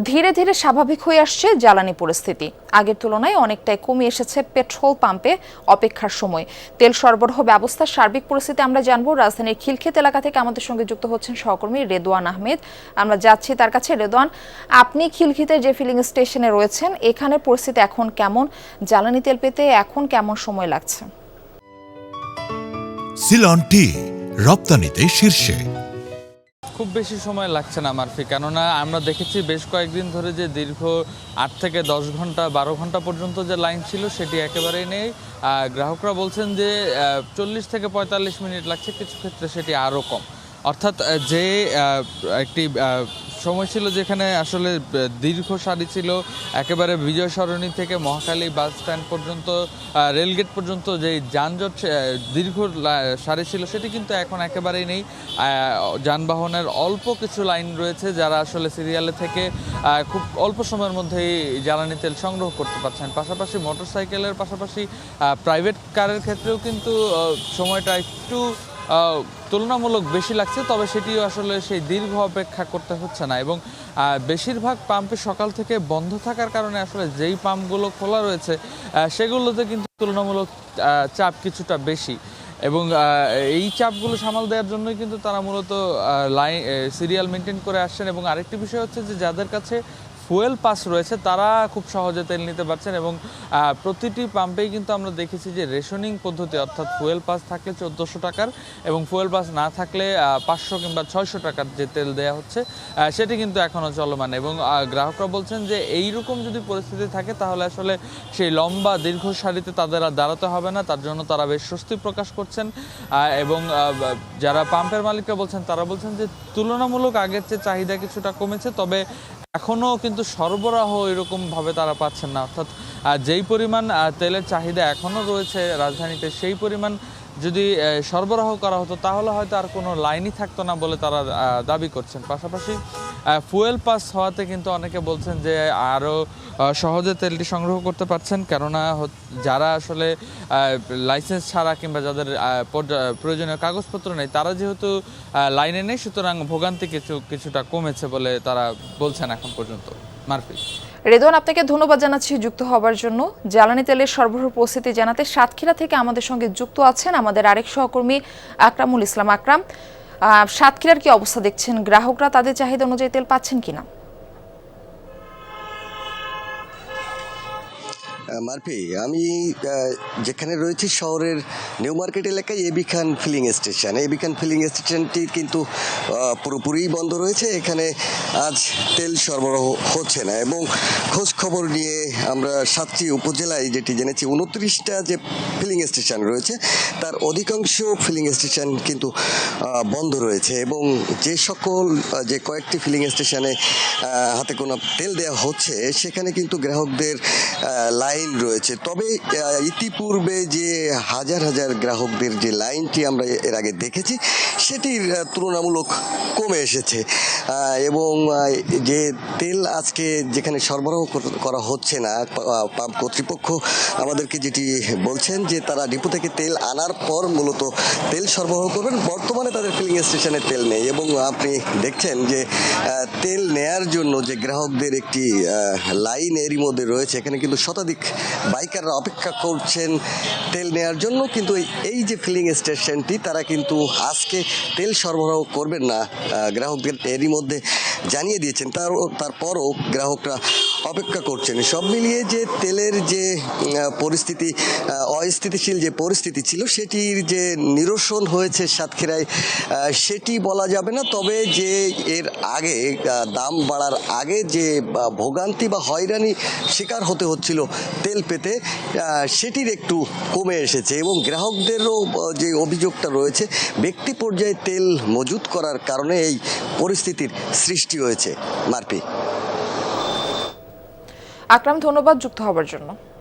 ধীরে ধীরে স্বাভাবিক হয়ে আসছে জ্বালানি পরিস্থিতি। আগের তুলনায় অনেকটাই কমে এসেছে পেট্রোল পাম্পে অপেক্ষার সময়। তেল সরবরাহ ব্যবস্থার সার্বিক পরিস্থিতি আমরা জানবো। রাজধানীর খিলক্ষেত এলাকা থেকে আমাদের সঙ্গে যুক্ত হচ্ছেন সহকর্মী রেদওয়ান আহমেদ। আমরা যাচ্ছি তার কাছে। রেদওয়ান, আপনি খিলক্ষেতের যে ফিলিং স্টেশনে রয়েছেন, এখানে পরিস্থিতি এখন কেমন? জ্বালানি তেল পেতে এখন কেমন সময় লাগছে? সিলন টি রপ্তানিতে শীর্ষে। খুব বেশি সময় লাগছে না মারফি, কেননা আমরা দেখেছি বেশ কয়েকদিন ধরে যে দীর্ঘ 8 থেকে 10 ঘন্টা 12 ঘন্টা পর্যন্ত যে লাইন ছিল সেটি একেবারেই নেই। গ্রাহকরা বলছেন যে 40 থেকে 45 মিনিট লাগছে, কিছু ক্ষেত্রে সেটি আরও কম। অর্থাৎ যে একটি সময় ছিল যেখানে আসলে দীর্ঘ সারি ছিল, একেবারে বিজয় সরণি থেকে মহাখালী বাস স্ট্যান্ড পর্যন্ত, রেলগেট পর্যন্ত যে যানজট দীর্ঘ সারি ছিল, সেটি কিন্তু এখন একেবারেই নেই। যানবাহনের অল্প কিছু লাইন রয়েছে, যারা আসলে সিরিয়ালে থেকে খুব অল্প সময়ের মধ্যেই জ্বালানি তেল সংগ্রহ করতে পারছেন। পাশাপাশি মোটরসাইকেলের পাশাপাশি প্রাইভেট কারের ক্ষেত্রেও কিন্তু সময়টা একটু তুলনামূলক বেশি লাগছে, তবে সেটিও আসলে সেই দীর্ঘ অপেক্ষা করতে হচ্ছে না। এবং বেশিরভাগ পাম্পে সকাল থেকে বন্ধ থাকার কারণে আসলে যেই পাম্পগুলো খোলা রয়েছে সেগুলোতে কিন্তু তুলনামূলক চাপ কিছুটা বেশি। এবং এই চাপগুলো সামাল দেওয়ার জন্যই কিন্তু তারা মূলত সিরিয়াল মেনটেন করে আসছেন। এবং আরেকটি বিষয় হচ্ছে যে যাদের কাছে ফুয়েল পাস রয়েছে তারা খুব সহজে তেল নিতে পারছেন। এবং প্রতিটি পাম্পেই কিন্তু আমরা দেখেছি যে রেশনিং পদ্ধতি, অর্থাৎ ফুয়েল পাস থাকলে 1400 টাকার এবং ফুয়েল পাস না থাকলে 500 কিংবা 600 টাকার যে তেল দেওয়া হচ্ছে সেটি কিন্তু এখনও চলমান। এবং গ্রাহকরা বলছেন যে এইরকম যদি পরিস্থিতি থাকে তাহলে আসলে সেই লম্বা দীর্ঘ সারিতে তাদের আর দাঁড়াতে হবে না, তার জন্য তারা বেশ স্বস্তি প্রকাশ করছেন। এবং যারা পাম্পের মালিকরা বলছেন তারা বলছেন যে তুলনামূলক আগের চেয়ে চাহিদা কিছুটা কমেছে, তবে এখনও কিন্তু সরবরাহ এরকমভাবে তারা পাচ্ছেন না। অর্থাৎ যেই পরিমাণ তেলের চাহিদা এখনও রয়েছে রাজধানীতে, সেই পরিমাণ যদি সরবরাহ করা হতো তাহলে হয়তো আর কোনো লাইনই থাকতো না বলে তারা দাবি করছেন। পাশাপাশি ফুয়েল পাস হওয়াতে কিন্তু অনেকে বলছেন যে আরও সহজে তেলটি সংগ্রহ করতে পারছেন, কেননা যারা আসলে লাইসেন্স ছাড়া কিংবা যাদের প্রয়োজনীয় কাগজপত্র নেই তারা যেহেতু লাইনে নেই, সুতরাং ভোগান্তি কিছুটা কমেছে বলে তারা বলছেন এখন পর্যন্ত। মারফি। রেদওয়ান, আপনাকে ধন্যবাদ জানাচ্ছি যুক্ত হবার জন্য। জ্বালানি তেলের সরবরাহ পরিস্থিতি জানাতে সাতক্ষীরা থেকে আমাদের সঙ্গে যুক্ত আছেন আমাদের আরেক সহকর্মী আকরামুল ইসলাম। আকরাম, সাতক্ষীরার কি অবস্থা দেখছেন? গ্রাহকরা তাদের চাহিদা অনুযায়ী তেল পাচ্ছেন কিনা? মারফি, আমি যেখানে রয়েছি শহরের নিউ মার্কেট এলাকায় এবি খান ফিলিং স্টেশন। এবি খান ফিলিং স্টেশনটি কিন্তু পুরোপুরি বন্ধ রয়েছে। এখানে আজ তেল সরবরাহ হচ্ছে না। এবং খোঁজ খবর নিয়ে আমরা সাতটি উপজেলায় যেটি জেনেছি 29টা যে ফিলিং স্টেশন রয়েছে তার অধিকাংশ ফিলিং স্টেশন কিন্তু বন্ধ রয়েছে। এবং যে সকল যে কয়েকটি ফিলিং স্টেশনে হাতে কোনো তেল দেওয়া হচ্ছে সেখানে কিন্তু গ্রাহকদের লাইন রয়েছে। তবে ইতিপূর্বে যে হাজার হাজার গ্রাহকদের যে লাইনটি আমরা এর আগে দেখেছি সেটির তুলনামূলক কমে এসেছে। এবং যে তেল আজকে যেখানে সরবরাহ করা হচ্ছে না, পাম্প কর্তৃপক্ষ আমাদেরকে যেটি বলছেন যে তারা ডিপো থেকে তেল আনার পর মূলত তেল সরবরাহ করবেন। বর্তমানে তাদের ফিলিং স্টেশনে তেল নেই। এবং আপনি দেখছেন যে তেল নেয়ার জন্য যে গ্রাহকদের একটি লাইন এরই মধ্যে রয়েছে, এখানে কিন্তু শতাধিক বাইকাররা অপেক্ষা করছেন তেল নেয়ার জন্য। কিন্তু এই যে ফিলিং স্টেশনটি তারা কিন্তু আজকে তেল সরবরাহ করবেন না, গ্রাহকদের এরই মধ্যে জানিয়ে দিয়েছেন। তারপরও গ্রাহকরা অপেক্ষা করছেন। সব মিলিয়ে যে তেলের যে পরিস্থিতি, অস্থিতিশীল যে পরিস্থিতি ছিল সেটির যে নিরসন হয়েছে সাতক্ষীরায় সেটি বলা যাবে না। তবে যে এর আগে দাম বাড়ার আগে যে ভোগান্তি বা হয়রানি শিকার হতে হচ্ছিল তেল পেতে, সেটির একটু কমে এসেছে। এবং গ্রাহকদেরও যে অভিযোগটা রয়েছে, ব্যক্তি পর্যায়ে তেল মজুত করার কারণে এই পরিস্থিতির সৃষ্টি হয়েছে। মারপি। আকরাম, ধন্যবাদ যুক্ত হবার জন্য।